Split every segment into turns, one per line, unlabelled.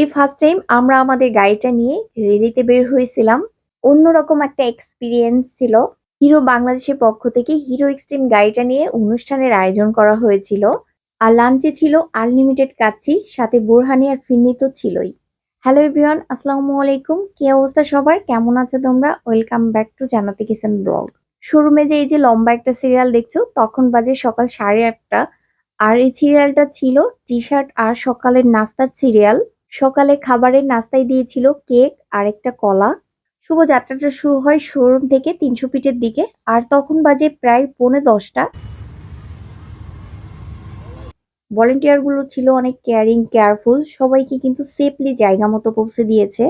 এই first time আমরা আমাদের গাড়িটা নিয়ে রেলিতে বের হয়েছিলাম। অন্যরকম একটা এক্সপেরিয়েন্স ছিল। হিরো বাংলাদেশের পক্ষ থেকে হিরো এক্সট্রিম গাড়িটা নিয়ে অনুষ্ঠানের আয়োজন করা হয়েছিল। আর লাঞ্চে ছিল আনলিমিটেড কাচ্চি, সাথে বোরহানি আর ফিরনি তো ছিলই। হ্যালো এভরিওয়ান, আসসালামু আলাইকুম। কি অবস্থা সবার? কেমন আছো তোমরা? ওয়েলকাম ব্যাক টু জান্নাতি কিচেন ব্লগ। শোরুমে যে এই যে লম্বা একটা সিরিয়াল দেখছো, তখন বাজে সকাল 8:30। আর এই সিরিয়ালটা ছিল টি শার্ট আর সকালের নাস্তার সিরিয়াল। সকালে খাবারের নাস্তায় দিয়েছিল কেক আর একটা কলা। শুভযাত্রাটা শুরু হয় শোরুম থেকে 300 ফিটের দিকে। আর তখন বাজে প্রায় 10:45। ভলেন্টিয়ার গুলো ছিল অনেক কেয়ারিং কেয়ারফুল, সবাইকে কিন্তু সেফলি জায়গা মতো পৌঁছে দিয়েছে।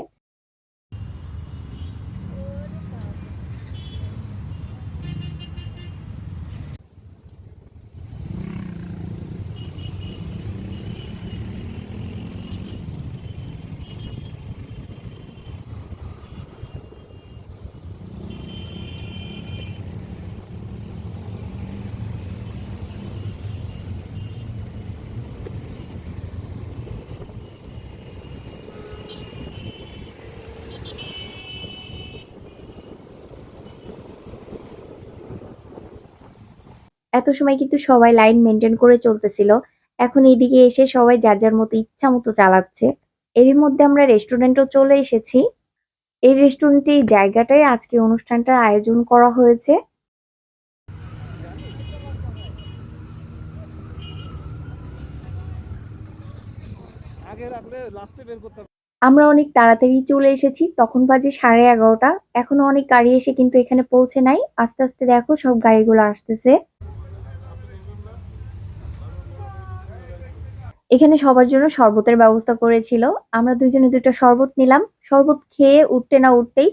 এত সময় কিন্তু সবাই লাইন মেনটেন করে চলতেছিল। এখন এইদিকে এসে সবাই যার যার মতো ইচ্ছা মতো চালাচ্ছে। এরই মধ্যে আমরা রেস্টুরেন্টও চলে এসেছি। এই রেস্টুরেন্টে এই জায়গাটায় আজকে অনুষ্ঠানটার আয়োজন করা হয়েছে। আমরা অনেক তাড়াতাড়ি চলে এসেছি, তখন বাজে 11:30। এখনো অনেক গাড়ি এসে কিন্তু এখানে পৌঁছে নাই। আস্তে আস্তে দেখো সব গাড়িগুলো আসতেছে। এখানে সবার জন্য শরবতের ব্যবস্থা করেছিল। আমরা দুইজনে দুটো শরবত নিলাম। শরবত খেয়ে উঠতে না উঠতেই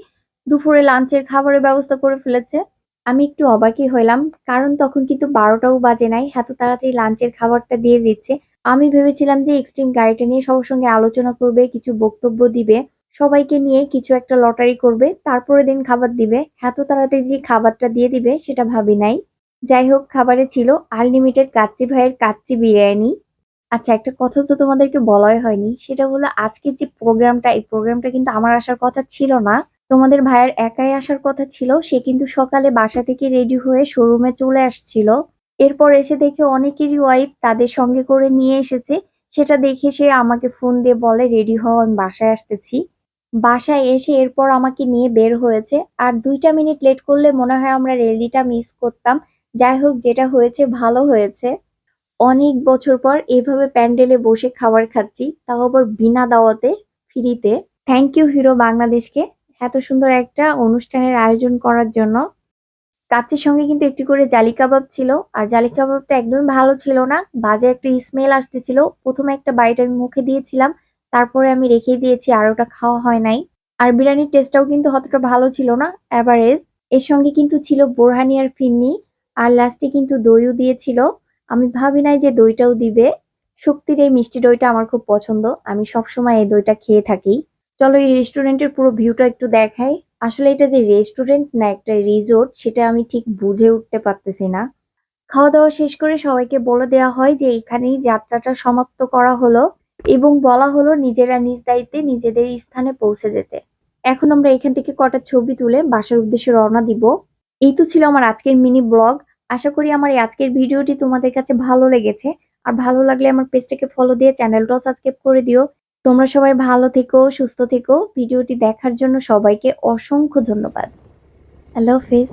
দুপুরে লাঞ্চের খাবারের ব্যবস্থা করে ফেলেছে। আমি একটু অবাকই হইলাম, কারণ তখন কিন্তু 12টাও বাজে নাই, এত তাড়াতাড়ি লাঞ্চের খাবারটা দিয়ে দিচ্ছে। আমি ভেবেছিলাম যে এক্সট্রিম গাড়িটা নিয়ে সবার সঙ্গে আলোচনা করবে, কিছু বক্তব্য দিবে, সবাইকে নিয়ে কিছু একটা লটারি করবে, তারপরে দিন খাবার দিবে। এত তাড়াতাড়ি যে খাবারটা দিয়ে দিবে সেটা ভাবি নাই। যাই হোক, খাবারে ছিল আনলিমিটেড কাচ্চি ভাইয়ের কাচ্চি বিরিয়ানি। আচ্ছা, একটা কথা তো তোমাদেরকে বলাই হয়নি, সেটা হলো আজকের যে প্রোগ্রামটা, এই প্রোগ্রামটা কিন্তু আমার আসার কথা ছিল না। তোমাদের ভাইয়ের একাই আসার কথা ছিল। সে কিন্তু সকালে বাসা থেকে রেডি হয়ে শোরুমে চলে আসছিল। এরপর এসে দেখে অনেকেরই ওয়াইফ তাদের সঙ্গে করে নিয়ে এসেছে। সেটা দেখে সে আমাকে ফোন দিয়ে বলে, রেডি হও, আমি বাসায় আসতেছি। বাসায় এসে এরপর আমাকে নিয়ে বের হয়েছে। আর 2টা মিনিট লেট করলে মনে হয় আমরা রেলিটা মিস করতাম। যাই হোক, যেটা হয়েছে ভালো হয়েছে। অনেক বছর পর এভাবে প্যান্ডেলে বসে খাবার খাচ্ছি, তাও আবার বিনা দাওয়াতে, ফ্রিতে। থ্যাংক ইউ হিরো বাংলাদেশকে এত সুন্দর একটা অনুষ্ঠানের আয়োজন করার জন্য। কাচ্চির সঙ্গে কিন্তু একটি করে জালি কাবাব ছিল। আর জালি কাবাবটা একদমই ভালো ছিল না, বাজে একটা স্মেল আসতেছিল। প্রথমে একটা বাইট আমি মুখে দিয়েছিলাম, তারপরে আমি রেখে দিয়েছি, আর ওটা খাওয়া হয় নাই। আর বিরিয়ানির টেস্টটাও কিন্তু অতটা ভালো ছিল না, অ্যাভারেজ। এর সঙ্গে কিন্তু ছিল বোরহানি আর ফিরনি। আর লাস্টে কিন্তু দইও দিয়েছিল। আমি ভাবি নাই যে দইটাও দিবে। শক্তির এই মিষ্টি দইটা আমার খুব পছন্দ, আমি সবসময় এই দইটা খেয়ে থাকি। চলো এই রেস্টুরেন্টের পুরো ভিউটা একটু দেখাই। আসলে এটা যে রেস্টুরেন্ট না একটা রিসোর্ট, সেটা আমি ঠিক বুঝে উঠতে পারতেছি না। খাওয়া দাওয়া শেষ করে সবাইকে বলে দেওয়া হয় যে এখানেই যাত্রাটা সমাপ্ত করা হলো, এবং বলা হলো নিজেরা নিজ দায়িত্বে নিজেদের স্থানে পৌঁছে যেতে। এখন আমরা এখান থেকে কটা ছবি তুলে বাসার উদ্দেশ্যে রওনা দিব। এই তো ছিল আমার আজকের মিনি ব্লগ। আশা করি আমার এই আজকের ভিডিওটি তোমাদের কাছে ভালো লেগেছে। আর ভালো লাগলে আমার পেজটাকে ফলো দিয়ে চ্যানেলটাও সাবস্ক্রাইব করে দিও। তোমরা সবাই ভালো থেকো, সুস্থ থেকো। ভিডিওটি দেখার জন্য সবাইকে অসংখ্য ধন্যবাদ। আল্লাহ হাফেজ।